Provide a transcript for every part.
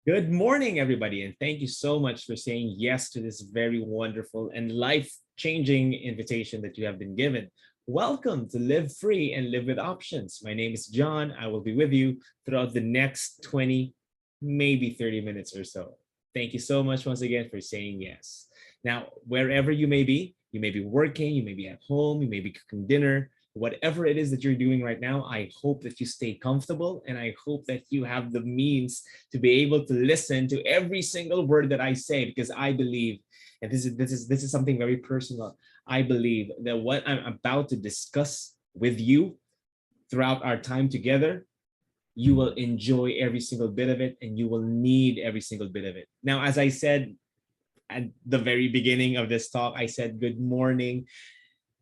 Good morning, everybody, and thank you so much for saying yes to this very wonderful and life changing invitation that you have been given. Welcome to Live Free and Live with Options. My name is John. I will be with you throughout the next 20, maybe 30 minutes or so. Thank you so much once again for saying yes. Now, wherever you may be working, you may be at home, you may be cooking dinner, whatever it is that you're doing right now, I hope that you stay comfortable and I hope that you have the means to be able to listen to every single word that I say because I believe, and this is something very personal. I believe that what I'm about to discuss with you throughout our time together, you will enjoy every single bit of it and you will need every single bit of it. Now, as I said at the very beginning of this talk, I said good morning.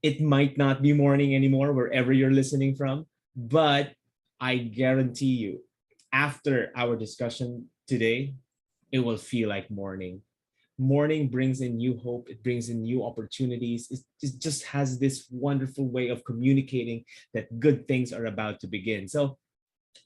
It might not be morning anymore wherever you're listening from, but I guarantee you, after our discussion today, it will feel like morning. Morning brings in new hope, it brings in new opportunities. It just has this wonderful way of communicating that good things are about to begin. So,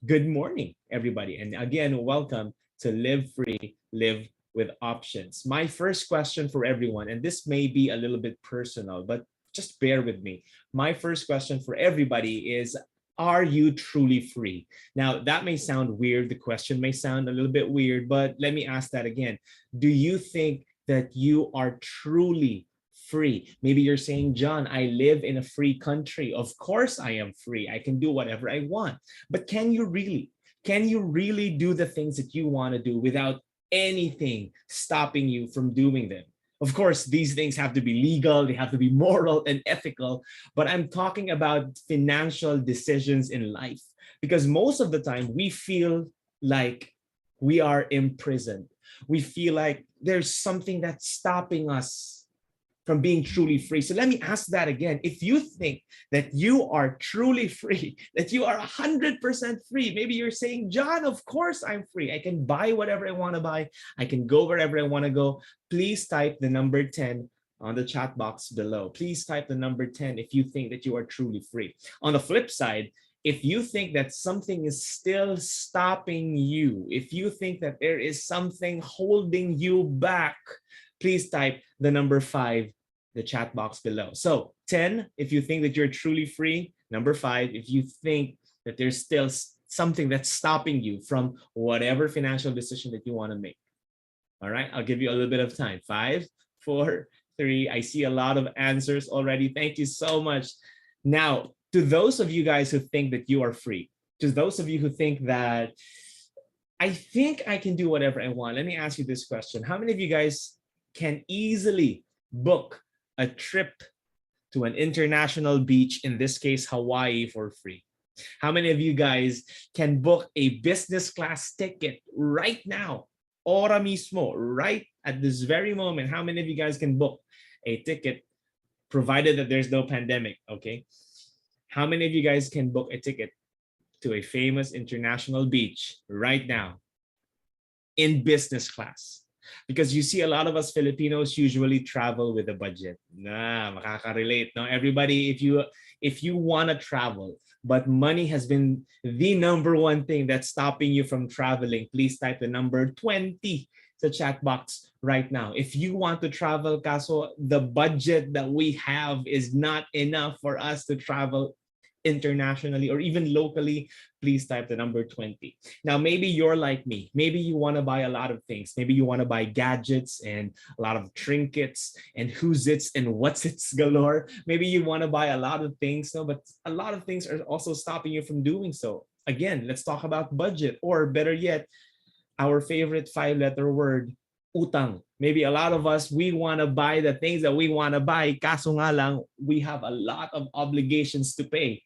good morning, everybody. And again, welcome to Live Free, Live with Options. My first question for everyone, and this may be a little bit personal, but just bear with me. My first question for everybody is, are you truly free? Now, that may sound weird. The question may sound a little bit weird, but let me ask that again. Do you think that you are truly free? Maybe you're saying, John, I live in a free country. Of course, I am free. I can do whatever I want. But can you really? Can you really do the things that you want to do without anything stopping you from doing them? Of course, these things have to be legal, they have to be moral and ethical, but I'm talking about financial decisions in life because most of the time we feel like we are imprisoned. We feel like there's something that's stopping us from being truly free. So let me ask that again. If you think that you are truly free, that you are 100% free, maybe you're saying, John, of course I'm free. I can buy whatever I want to buy. I can go wherever I want to go. Please type the number 10 on the chat box below. Please type the number 10 if you think that you are truly free. On the flip side, if you think that something is still stopping you, if you think that there is something holding you back, please type the number 5, the chat box below. So 10, if you think that you're truly free. Number 5, if you think that there's still something that's stopping you from whatever financial decision that you want to make. All right, I'll give you a little bit of time. 5, 4, 3. I see a lot of answers already. Thank you so much. Now, to those of you guys who think that you are free, to those of you who think that I think I can do whatever I want, let me ask you this question. How many of you guys can easily book a trip to an international beach, in this case, Hawaii, for free? How many of you guys can book a business class ticket right now? Ora mismo, right at this very moment. How many of you guys can book a ticket, provided that there's no pandemic, okay? How many of you guys can book a ticket to a famous international beach right now in business class? Because you see a lot of us Filipinos usually travel with a budget. Makaka-relate, no? Everybody, if you want to travel, but money has been the number one thing that's stopping you from traveling, please type the number 20 to chat box right now. If you want to travel, kaso the budget that we have is not enough for us to travel internationally or even locally, please type the number 20. Now, maybe you're like me. Maybe you want to buy a lot of things. Maybe you want to buy gadgets and a lot of trinkets and who's its and what's its galore. Maybe you want to buy a lot of things, no, but a lot of things are also stopping you from doing so. Again, let's talk about budget, or better yet, our favorite 5-letter word, utang. Maybe a lot of us, we want to buy the things that we want to buy. Kaso nga lang, we have a lot of obligations to pay.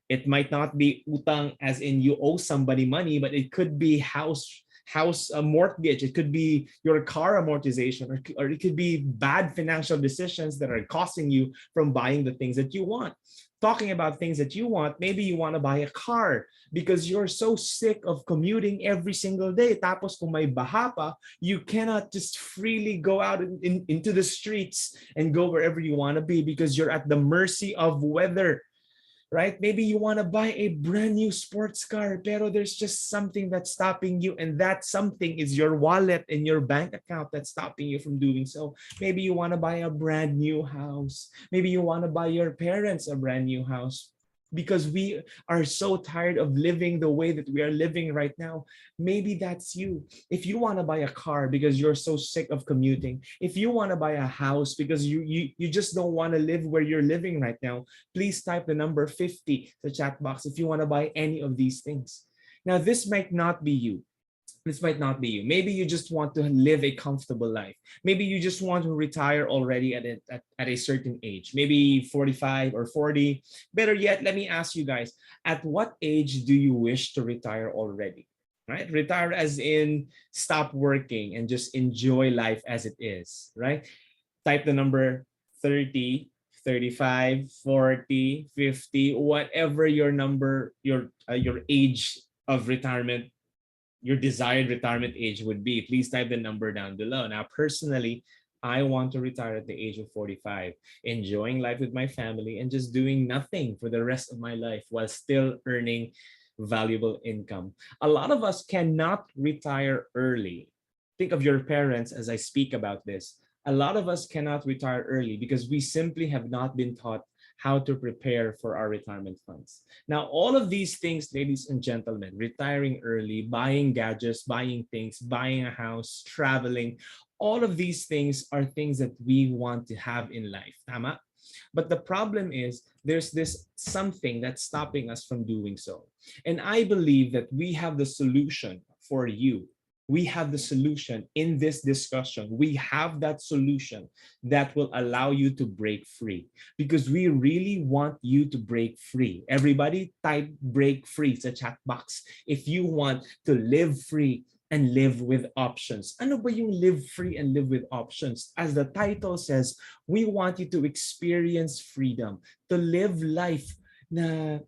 It might not be utang as in you owe somebody money, but it could be house mortgage. It could be your car amortization, or it could be bad financial decisions that are costing you from buying the things that you want. Talking about things that you want, maybe you want to buy a car because you're so sick of commuting every single day. Tapos kung may baha pa, you cannot just freely go out into the streets and go wherever you want to be because you're at the mercy of weather. right? Maybe you want to buy a brand new sports car, pero there's just something that's stopping you, and that something is your wallet and your bank account that's stopping you from doing so. Maybe you want to buy a brand new house. Maybe you want to buy your parents a brand new house because we are so tired of living the way that we are living right now. Maybe that's you. If you want to buy a car because you're so sick of commuting, if you want to buy a house because you just don't want to live where you're living right now, please type the number 50 the chat box if you want to buy any of these things. Now, this might not be you. This might not be you. Maybe you just want to live a comfortable life. Maybe you just want to retire already at a certain age, maybe 45 or 40. Better yet, let me ask you guys, at what age do you wish to retire already? Right? Retire as in stop working and just enjoy life as it is, right? Type the number 30, 35, 40, 50, whatever your number, your age of retirement, your desired retirement age would be. Please type the number down below. Now, personally, I want to retire at the age of 45, enjoying life with my family and just doing nothing for the rest of my life while still earning valuable income. A lot of us cannot retire early. Think of your parents as I speak about this. A lot of us cannot retire early because we simply have not been taught how to prepare for our retirement funds. Now, all of these things, ladies and gentlemen, retiring early, buying gadgets, buying things, buying a house, traveling, all of these things are things that we want to have in life. Tama? But the problem is there's this something that's stopping us from doing so. And I believe that we have the solution for you. We have the solution in this discussion. We have that solution that will allow you to break free because we really want you to break free. Everybody type break free sa chat box if you want to live free and live with options. Ano ba yung live free and live with options? As the title says, we want you to experience freedom, to live life na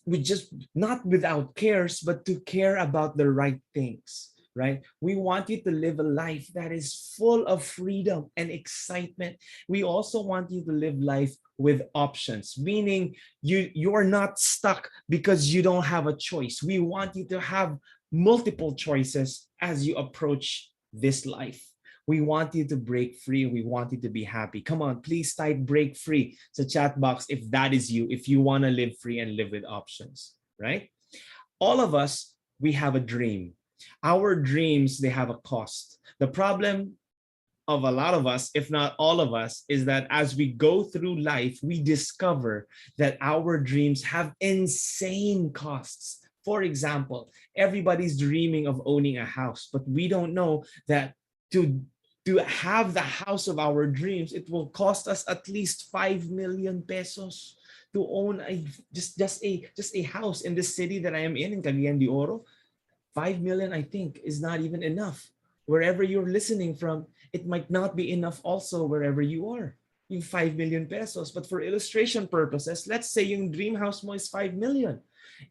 with just not without cares, but to care about the right things. Right? We want you to live a life that is full of freedom and excitement. We also want you to live life with options, meaning you are not stuck because you don't have a choice. We want you to have multiple choices as you approach this life. We want you to break free. We want you to be happy. Come on, please type break free to chat box if that is you, if you want to live free and live with options, right? All of us, we have a dream. Our dreams, they have a cost. The problem of a lot of us, if not all of us, is that as we go through life, we discover that our dreams have insane costs. For example, everybody's dreaming of owning a house, but we don't know that to have the house of our dreams, it will cost us at least 5 million pesos to own a just a house in the city that I am in Cagayan de Oro. 5 million, I think, is not even enough. Wherever you're listening from, it might not be enough also wherever you are. Yung 5 million pesos. But for illustration purposes, let's say yung dream house mo is 5 million.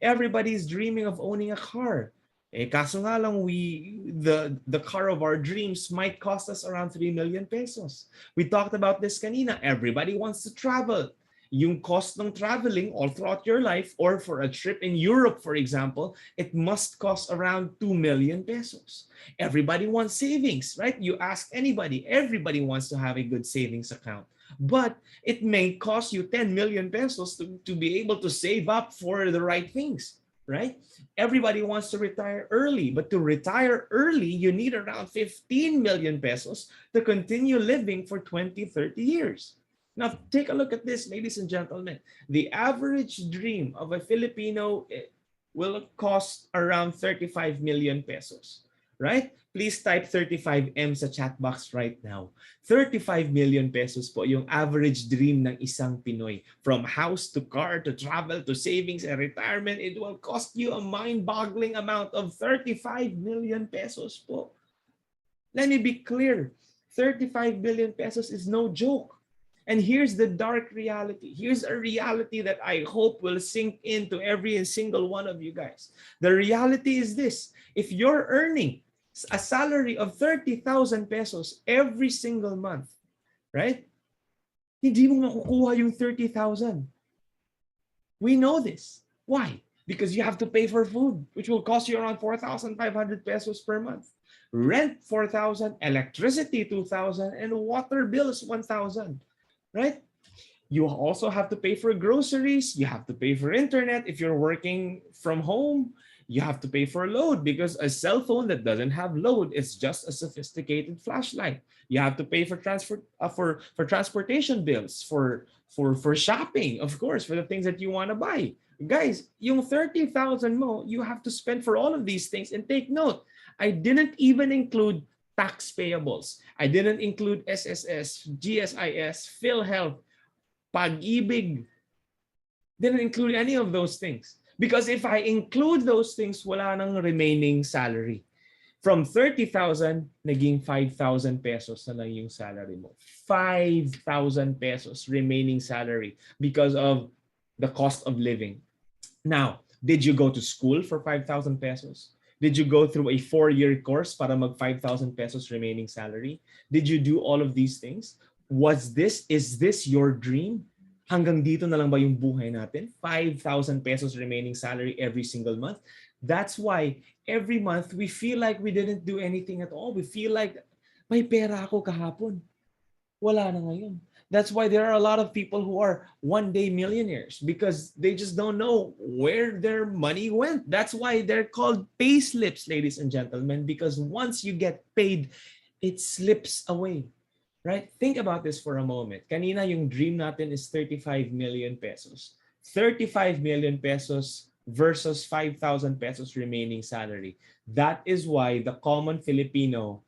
Everybody's dreaming of owning a car. Kaso nga lang, the car of our dreams might cost us around 3 million pesos. We talked about this kanina. Everybody wants to travel. Yung cost ng traveling all throughout your life or for a trip in Europe, for example, it must cost around 2 million pesos. Everybody wants savings, right? You ask anybody, everybody wants to have a good savings account. But it may cost you 10 million pesos to be able to save up for the right things, right? Everybody wants to retire early, but to retire early, you need around 15 million pesos to continue living for 20, 30 years. Now, take a look at this, ladies and gentlemen. The average dream of a Filipino will cost around 35 million pesos, right? Please type 35M sa chat box right now. 35 million pesos po yung average dream ng isang Pinoy. From house to car to travel to savings and retirement, it will cost you a mind-boggling amount of 35 million pesos po. Let me be clear. 35 billion pesos is no joke. And here's the dark reality. Here's a reality that I hope will sink into every single one of you guys. The reality is this. If you're earning a salary of 30,000 pesos every single month, right? Hindi mo makukuha yung 30,000. We know this. Why? Because you have to pay for food, which will cost you around 4,500 pesos per month. Rent 4,000, electricity 2,000, and water bills 1,000, right? You also have to pay for groceries. You have to pay for internet. If you're working from home, you have to pay for load because a cell phone that doesn't have load is just a sophisticated flashlight. You have to pay for for transportation bills, for shopping, of course, for the things that you want to buy. Guys, yung 30,000 mo, you have to spend for all of these things. And take note, I didn't even include tax payables. I didn't include SSS, GSIS, PhilHealth, Pag-ibig. Didn't include any of those things. Because if I include those things, wala nang remaining salary. From 30,000, naging 5,000 pesos na lang yung salary mo. 5,000 pesos remaining salary because of the cost of living. Now, did you go to school for 5,000 pesos? Did you go through a 4-year course para mag 5,000 pesos remaining salary? Did you do all of these things? Is this your dream? Hanggang dito na lang ba yung buhay natin? 5,000 pesos remaining salary every single month. That's why every month we feel like we didn't do anything at all. We feel like may pera ako kahapon. Wala na ngayon. That's why there are a lot of people who are one-day millionaires because they just don't know where their money went. That's why they're called pay slips, ladies and gentlemen, because once you get paid, it slips away. Right? Think about this for a moment. Kanina yung dream natin is 35 million pesos. 35 million pesos versus 5,000 pesos remaining salary. That is why the common Filipino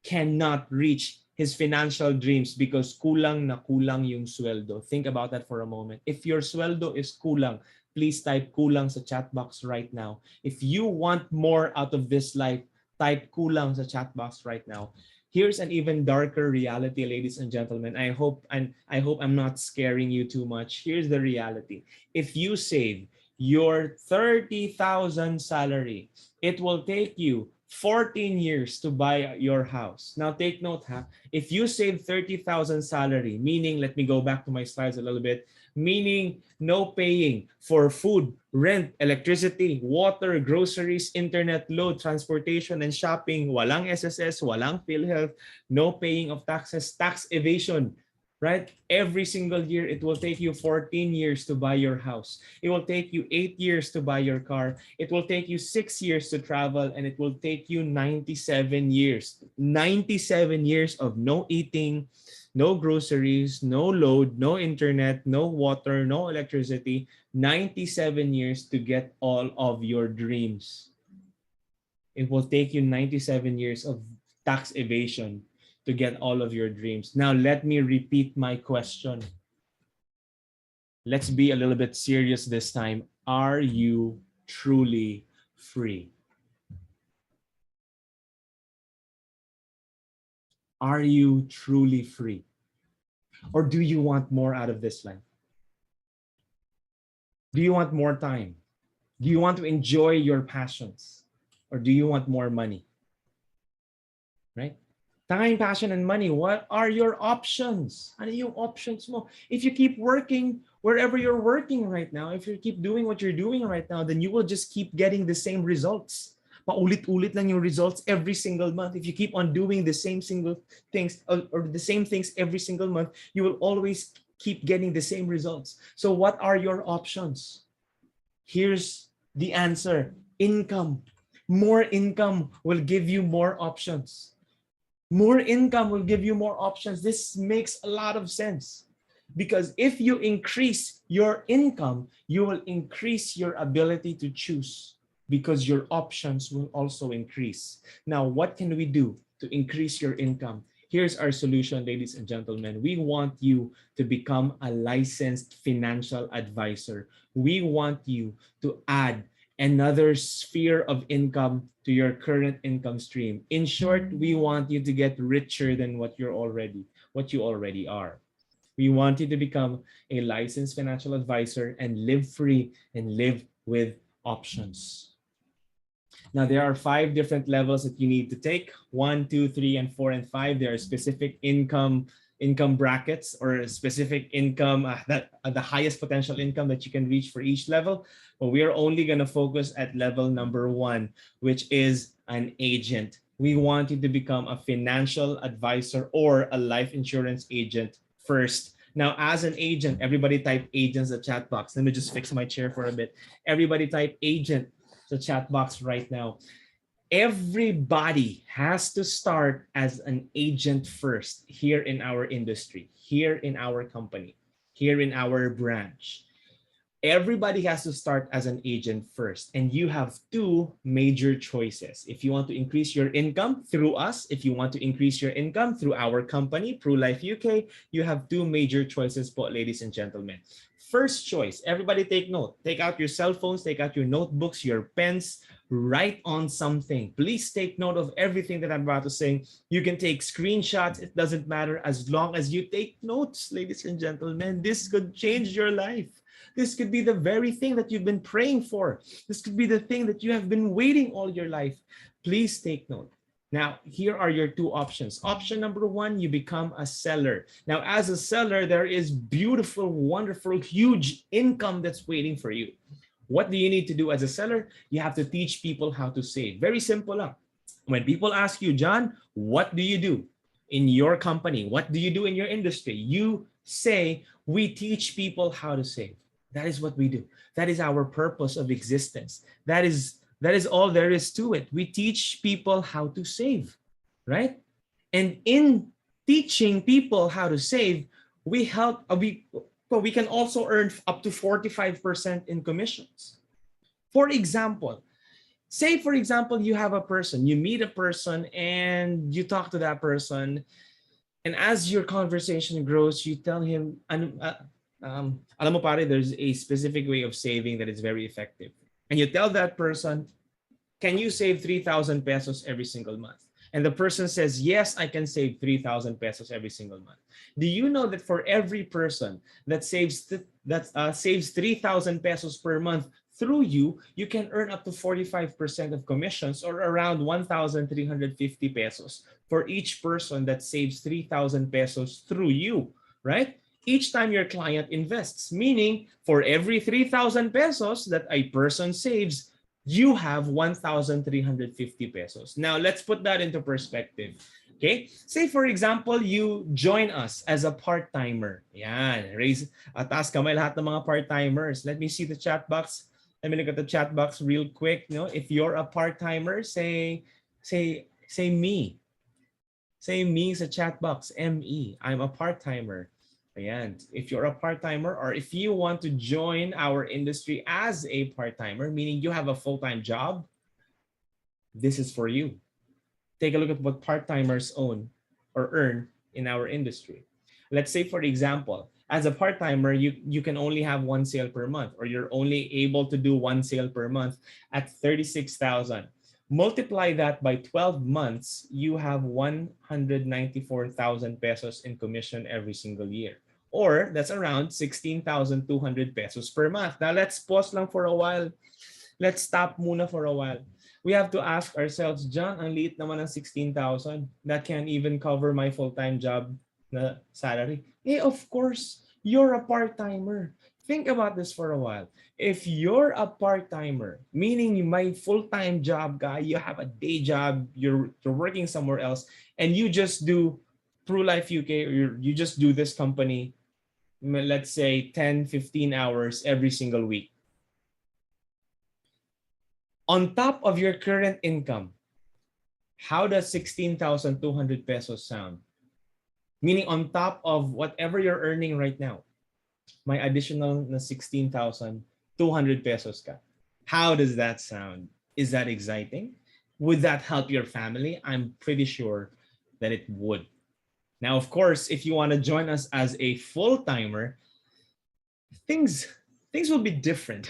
cannot reach his financial dreams because kulang na kulang yung sweldo. Think about that for a moment. If your sweldo is kulang, please type kulang sa chat box right now. If you want more out of this life, type kulang sa chat box right now. Here's an even darker reality, ladies and gentlemen. I hope I'm not scaring you too much. Here's the reality. If you save your 30,000 salary, it will take you 14 years to buy your house. Now take note, if you save 30,000 salary, meaning, let me go back to my slides a little bit, meaning no paying for food, rent, electricity, water, groceries, internet load, transportation, and shopping, walang SSS, walang PhilHealth, no paying of taxes, tax evasion, right? Every single year, it will take you 14 years to buy your house. It will take you 8 years to buy your car. It will take you 6 years to travel, and it will take you 97 years. 97 years of no eating, no groceries, no load, no internet, no water, no electricity. 97 years to get all of your dreams. It will take you 97 years of tax evasion to get all of your dreams. Now, let me repeat my question. Let's be a little bit serious this time. Are you truly free? Are you truly free? Or do you want more out of this life? Do you want more time? Do you want to enjoy your passions? Or do you want more money? Right? Time, passion, and money. What are your options? Ano yung options mo? If you keep working wherever you're working right now, if you keep doing what you're doing right now, then you will just keep getting the same results. Paulit-ulit lang yung results every single month. If you keep on doing the same single things or the same things every single month, you will always keep getting the same results. So what are your options? Here's the answer. Income. More income will give you more options. More income will give you more options. This makes a lot of sense. Because if you increase your income, you will increase your ability to choose because your options will also increase. Now, what can we do to increase your income? Here's our solution, ladies and gentlemen. We want you to become a licensed financial advisor. We want you to add another sphere of income to your current income stream. In short, we want you to get richer than what you already are. We want you to become a licensed financial advisor and live free and live with options. Now, there are 5 different levels that you need to take. 1, 2, 3, and 4, and 5. There are specific income income brackets or specific income that the highest potential income that you can reach for each level. But we are only going to focus at level number 1, which is an agent. We want you to become a financial advisor or a life insurance agent first. Now, as an agent, everybody type agents in the chat box. Let me just fix my chair for a bit. Everybody type agent the chat box right now. Everybody has to start as an agent first here in our industry, here in our company, here in our branch. Everybody has to start as an agent first, and you have two major choices. If you want to increase your income through us, if you want to increase your income through our company, PruLife UK, you have two major choices, po, ladies and gentlemen. First choice, everybody take note. Take out your cell phones, take out your notebooks, your pens, write on something. Please take note of everything that I'm about to say. You can take screenshots, it doesn't matter as long as you take notes, ladies and gentlemen. This could change your life. This could be the very thing that you've been praying for. This could be the thing that you have been waiting all your life. Please take note. Now, here are your two options. Option number 1, you become a seller. Now, as a seller, there is beautiful, wonderful, huge income that's waiting for you. What do you need to do as a seller? You have to teach people how to save. Very simple. When people ask you, John, what do you do in your company? What do you do in your industry? You say, we teach people how to save. That is what we do. That is our purpose of existence. That is all there is to it. We teach people how to save, right? And in teaching people how to save, we can also earn up to 45% in commissions. For example, you have a person, you meet a person and you talk to that person, and as your conversation grows, you tell him, alam mo pare, there's a specific way of saving that is very effective. And you tell that person, can you save 3,000 pesos every single month? And the person says, yes, I can save 3,000 pesos every single month. Do you know that for every person that saves 3,000 pesos per month through you, you can earn up to 45% of commissions, or around 1,350 pesos for each person that saves 3,000 pesos through you, right? Each time your client invests, meaning for every 3,000 pesos that a person saves, you have 1,350 pesos. Now, let's put that into perspective. Okay? Say, for example, you join us as a part-timer. Yan. Taas kamay lahat ng mga part-timers. Let me see the chat box. Let me look at the chat box real quick. If you're a part-timer, say me. Say me sa chat box, M-E. I'm a part-timer. Ayan. If you're a part-timer, or if you want to join our industry as a part-timer, meaning you have a full-time job, this is for you. Take a look at what part-timers own or earn in our industry. Let's say, for example, as a part-timer, you can only have one sale per month, or you're only able to do one sale per month at 36,000. Multiply that by 12 months, you have 194,000 pesos in commission every single year. Or that's around 16,200 pesos per month. Now let's pause lang for a while. Let's stop muna for a while. We have to ask ourselves, John, ang liit naman ng 16,000. That can't even cover my full-time job na salary. Of course, you're a part-timer. Think about this for a while. If you're a part-timer, meaning my full-time job guy, you have a day job, you're working somewhere else, and you just do PruLife UK, or you just do this company, let's say 10, 15 hours every single week. On top of your current income, how does 16,200 pesos sound? Meaning on top of whatever you're earning right now, my additional na 16,200 pesos ka. How does that sound? Is that exciting? Would that help your family? I'm pretty sure that it would. Now, of course, if you want to join us as a full-timer, things will be different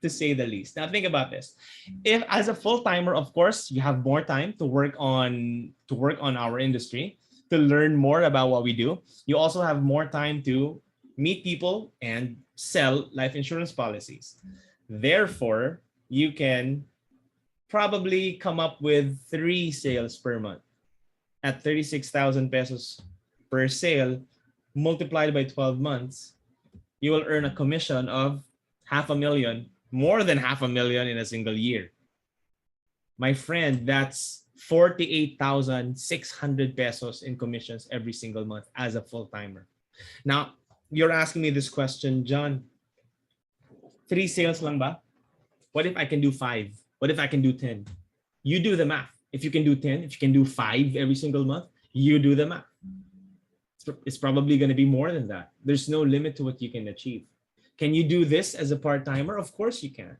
to say the least. Now, think about this. If as a full-timer, of course, you have more time to work on our industry, to learn more about what we do. You also have more time to meet people and sell life insurance policies. Therefore, you can probably come up with 3 sales per month at 36,000 pesos per sale multiplied by 12 months, you will earn a commission of 500,000, more than 500,000 in a single year. My friend, that's 48,600 pesos in commissions every single month as a full-timer. Now, you're asking me this question, John, 3 sales lang ba? What if I can do 5? What if I can do 10? You do the math. If you can do 10, if you can do 5 every single month, you do the math. It's probably going to be more than that. There's no limit to what you can achieve. Can you do this as a part-timer? Of course you can.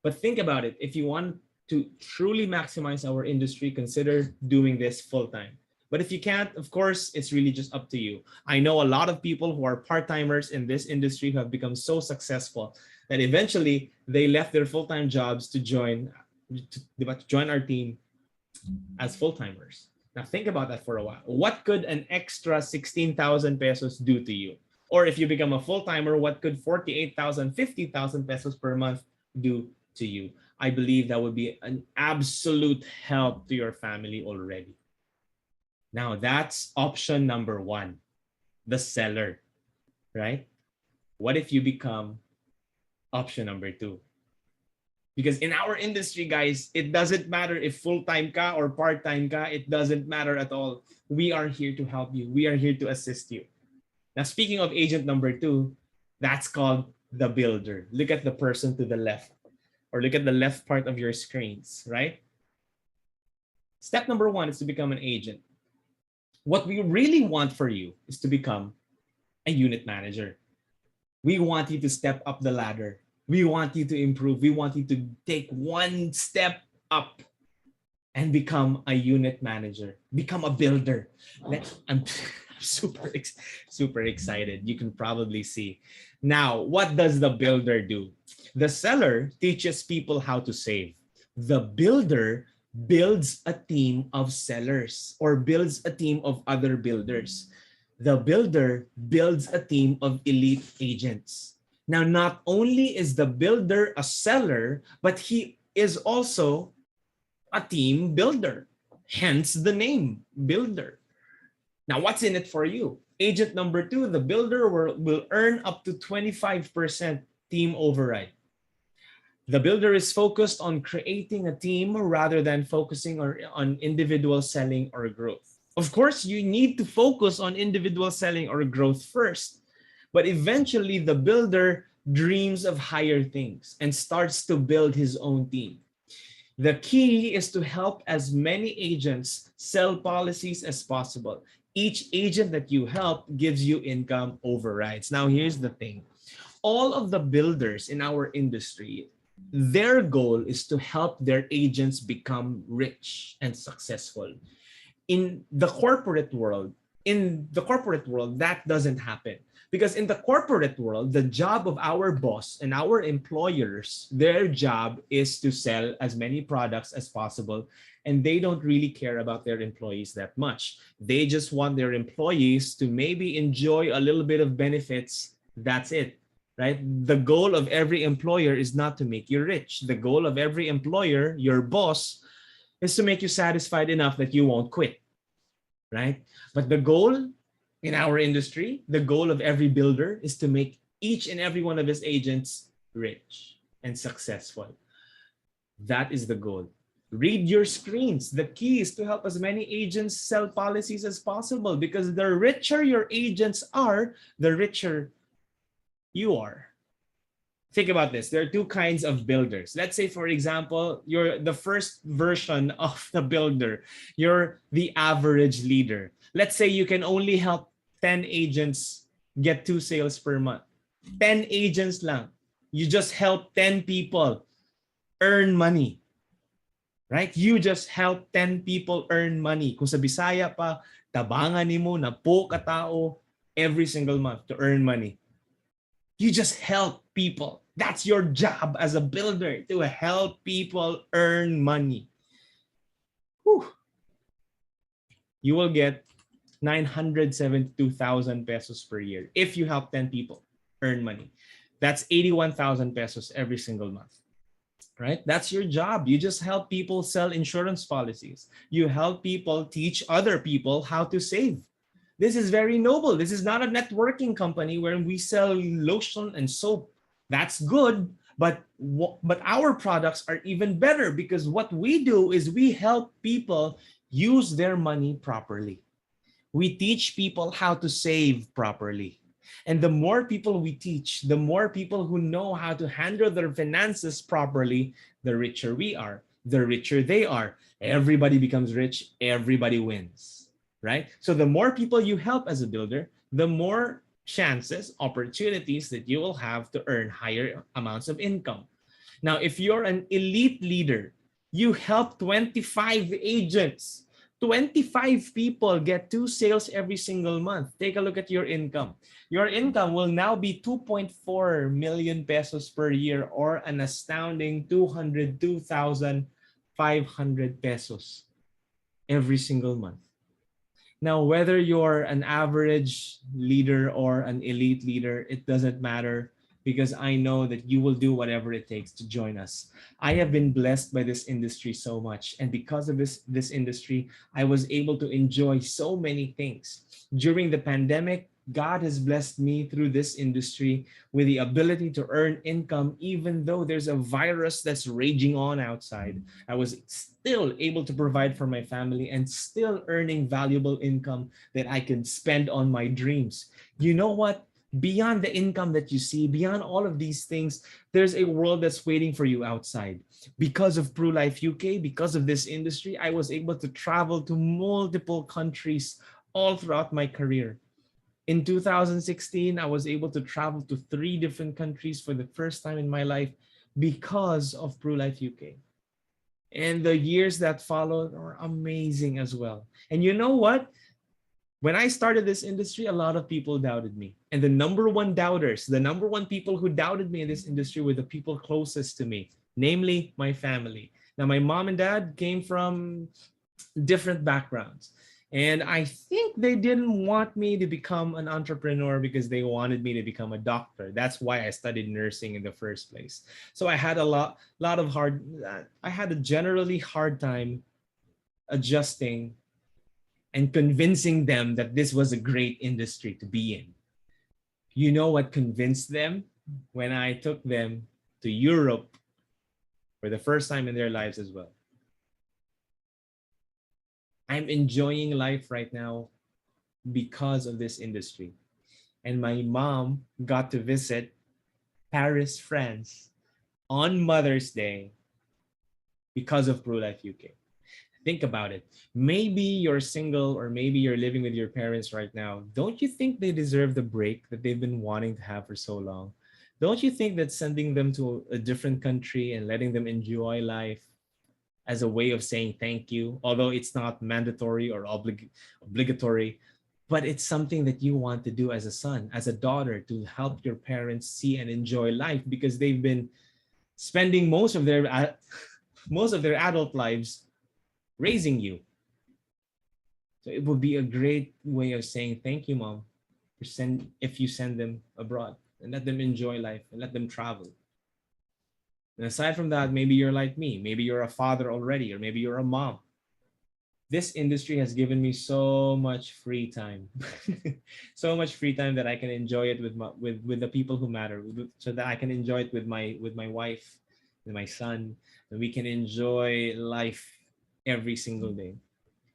But think about it. If you want to truly maximize our industry, consider doing this full-time. But if you can't, of course, it's really just up to you. I know a lot of people who are part-timers in this industry who have become so successful that eventually they left their full-time jobs to join our team as full-timers. Now think about that for a while. What could an extra 16,000 pesos do to you? Or if you become a full-timer, what could 48,000, 50,000 pesos per month do to you? I believe that would be an absolute help to your family already. Now that's option number 1, the seller, right? What if you become option number 2? Because in our industry, guys, it doesn't matter if full-time ka or part-time ka, it doesn't matter at all. We are here to help you. We are here to assist you. Now, speaking of agent number 2, that's called the builder. Look at the person to the left, or look at the left part of your screens, right? Step number 1 is to become an agent. What we really want for you is to become a unit manager. We want you to step up the ladder. We want you to improve. We want you to take one step up and become a unit manager, become a builder. I'm super excited. You can probably see. Now, what does the builder do? The seller teaches people how to save. The builder builds a team of sellers or builds a team of other builders. The builder builds a team of elite agents. Now, not only is the builder a seller, but he is also a team builder, hence the name builder. Now, what's in it for you? Agent number 2, the builder will earn up to 25% team override. The builder is focused on creating a team rather than focusing on individual selling or growth. Of course, you need to focus on individual selling or growth first, but eventually the builder dreams of higher things and starts to build his own team. The key is to help as many agents sell policies as possible. Each agent that you help gives you income overrides. Now, here's the thing. All of the builders in our industry, their goal is to help their agents become rich and successful. In the corporate world, that doesn't happen. Because in the corporate world, the job of our boss and our employers, their job is to sell as many products as possible. And they don't really care about their employees that much. They just want their employees to maybe enjoy a little bit of benefits. That's it, right? The goal of every employer is not to make you rich. The goal of every employer, your boss, is to make you satisfied enough that you won't quit, right? But the goal in our industry, the goal of every builder is to make each and every one of his agents rich and successful. That is the goal. Read your screens. The key is to help as many agents sell policies as possible, because the richer your agents are, the richer you are. Think about this. There are 2 kinds of builders. Let's say, for example, you're the first version of the builder. You're the average leader. Let's say you can only help 10 agents get 2 sales per month. 10 agents lang. You just help 10 people earn money. Right? You just help 10 people earn money. Kung sa Bisaya pa, tabangan nimo na po katao every single month to earn money. You just help people. That's your job as a builder, to help people earn money. Whew. You will get 972,000 pesos per year if you help 10 people earn money. That's 81,000 pesos every single month. Right? That's your job. You just help people sell insurance policies. You help people teach other people how to save. This is very noble. This is not a networking company where we sell lotion and soap. That's good, but our products are even better because what we do is we help people use their money properly. We teach people how to save properly. And the more people we teach, the more people who know how to handle their finances properly, the richer we are, the richer they are. Everybody becomes rich, everybody wins, right? So the more people you help as a builder, the more chances, opportunities that you will have to earn higher amounts of income. Now, if you're an elite leader, you help 25 agents. 25 people get 2 sales every single month. Take a look at your income. Your income will now be 2.4 million pesos per year, or an astounding 202,500 pesos every single month. Now, whether you're an average leader or an elite leader, it doesn't matter, because I know that you will do whatever it takes to join us. I have been blessed by this industry so much. And because of this industry, I was able to enjoy so many things. During the pandemic, God has blessed me through this industry with the ability to earn income, even though there's a virus that's raging on outside. I was still able to provide for my family and still earning valuable income that I could spend on my dreams. You know what? Beyond the income that you see, beyond all of these things, there's a world that's waiting for you outside. Because of PruLife UK, because of this industry, I was able to travel to multiple countries all throughout my career. In 2016, I was able to travel to 3 different countries for the first time in my life because of PruLife UK. And the years that followed are amazing as well. And you know what? When I started this industry, a lot of people doubted me. And the number one doubters, the number one people who doubted me in this industry were the people closest to me, namely my family. Now, my mom and dad came from different backgrounds. And I think they didn't want me to become an entrepreneur because they wanted me to become a doctor. That's why I studied nursing in the first place. So I had I had a generally hard time adjusting and convincing them that this was a great industry to be in. You know what convinced them? When I took them to Europe for the first time in their lives as well. I'm enjoying life right now because of this industry. And my mom got to visit Paris, France on Mother's Day because of PruLife UK. Think about it. Maybe you're single or maybe you're living with your parents right now. Don't you think they deserve the break that they've been wanting to have for so long? Don't you think that sending them to a different country and letting them enjoy life as a way of saying thank you, although it's not mandatory or obligatory, but it's something that you want to do as a son, as a daughter, to help your parents see and enjoy life because they've been spending most of their adult lives raising you. So it would be a great way of saying thank you, mom, if you send them abroad and let them enjoy life and let them travel. And aside from that, maybe you're like me, maybe you're a father already, or maybe you're a mom. This industry has given me so much free time, so much free time that I can enjoy it with the people who matter, so that I can enjoy it with my wife, with my son, and we can enjoy life every single day.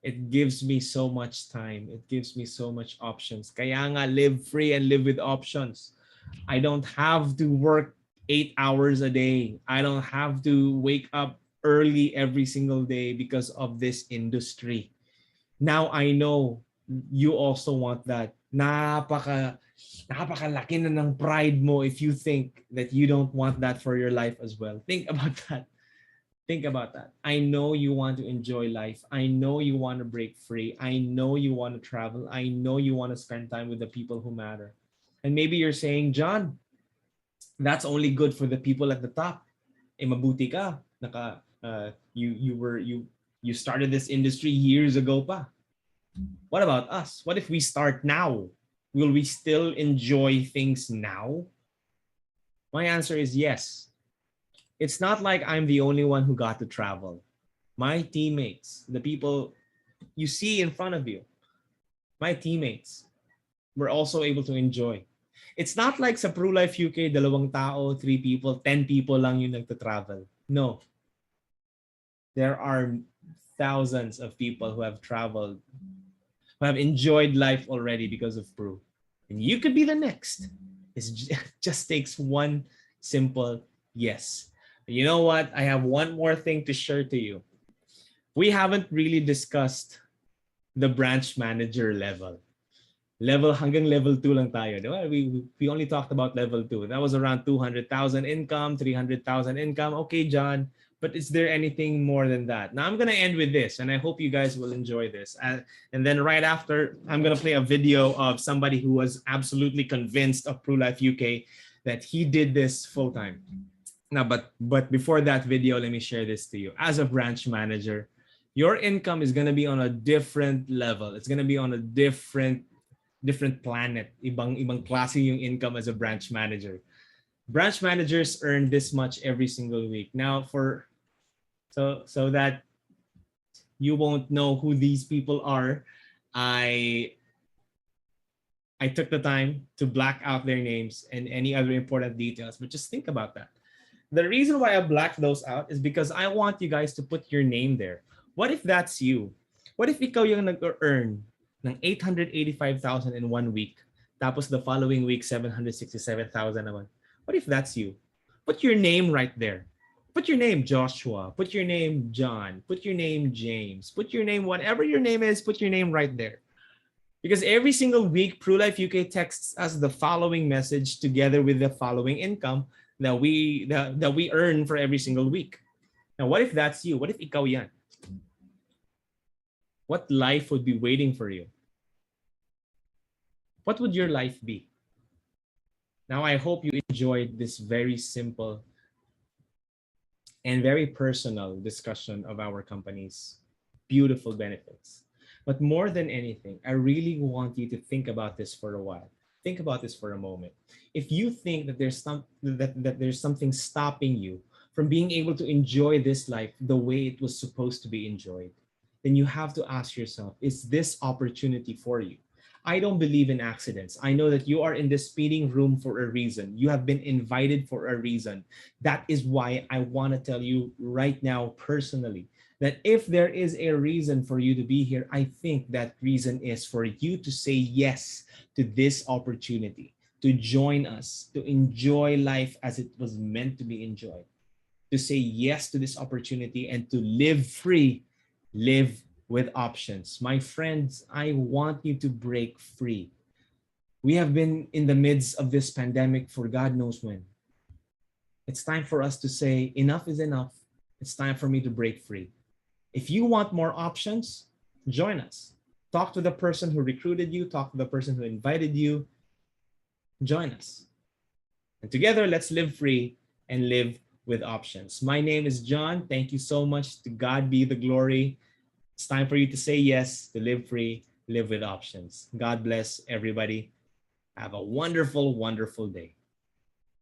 It gives me so much time. It gives me so much options. Kaya nga, live free and live with options. I don't have to work 8 hours a day. I don't have to wake up early every single day because of this industry. Now I know you also want that. Napakalaki na ng pride mo if you think that you don't want that for your life as well. Think about that. Think about that. I know you want to enjoy life. I know you want to break free. I know you want to travel. I know you want to spend time with the people who matter. And maybe you're saying, John, that's only good for the people at the top. Eh mabuti ka. You started this industry years ago pa. What about us? What if we start now? Will we still enjoy things now? My answer is yes. It's not like I'm the only one who got to travel. My teammates, the people you see in front of you, my teammates were also able to enjoy. It's not like sa Pro Life UK, dalawang tao, 3 people, 10 people lang yung nagta-travel. No, there are thousands of people who have traveled, who have enjoyed life already because of Pro. And you could be the next. It just takes one simple yes. You know what? I have one more thing to share to you. We haven't really discussed the branch manager level. Hanggang level 2 lang tayo. Diba? We only talked about level 2. That was around 200,000 income, 300,000 income. Okay, John, but is there anything more than that? Now I'm going to end with this, and I hope you guys will enjoy this. And then right after, I'm going to play a video of somebody who was absolutely convinced of Pro Life UK that he did this full time. Now, but before that video, let me share this to you. As a branch manager, your income is going to be on a different level. It's going to be on a different planet. Ibang klase yung income as a branch manager. Branch managers earn this much every single week. Now, so that you won't know who these people are, I took the time to black out their names and any other important details. But just think about that. The reason why I blacked those out is because I want you guys to put your name there. What if that's you? What if ikaw yung nag-earn ng 885,000 in 1 week, tapos the following week 767,000 naman? What if that's you? Put your name right there. Put your name Joshua, put your name John, put your name James, put your name whatever your name is, put your name right there. Because every single week, Pro Life UK texts us the following message together with the following income that we earn for every single week. Now, what if that's you? What if ikaw yan? What life would be waiting for you? What would your life be? Now, I hope you enjoyed this very simple and very personal discussion of our company's beautiful benefits. But more than anything, I really want you to think about this for a while. Think about this for a moment. If you think that there's something stopping you from being able to enjoy this life the way it was supposed to be enjoyed, then you have to ask yourself, is this opportunity for you? I don't believe in accidents. I know that you are in this meeting room for a reason. You have been invited for a reason. That is why I want to tell you right now personally that if there is a reason for you to be here, I think that reason is for you to say yes to this opportunity, to join us, to enjoy life as it was meant to be enjoyed, to say yes to this opportunity and to live free, live with options. My friends, I want you to break free. We have been in the midst of this pandemic for God knows when. It's time for us to say enough is enough. It's time for me to break free. If you want more options, join us. Talk to the person who recruited you, talk to the person who invited you. Join us. And together, let's live free and live with options. My name is John. Thank you so much. To God be the glory. It's time for you to say yes, to live free, live with options. God bless everybody. Have a wonderful, wonderful day.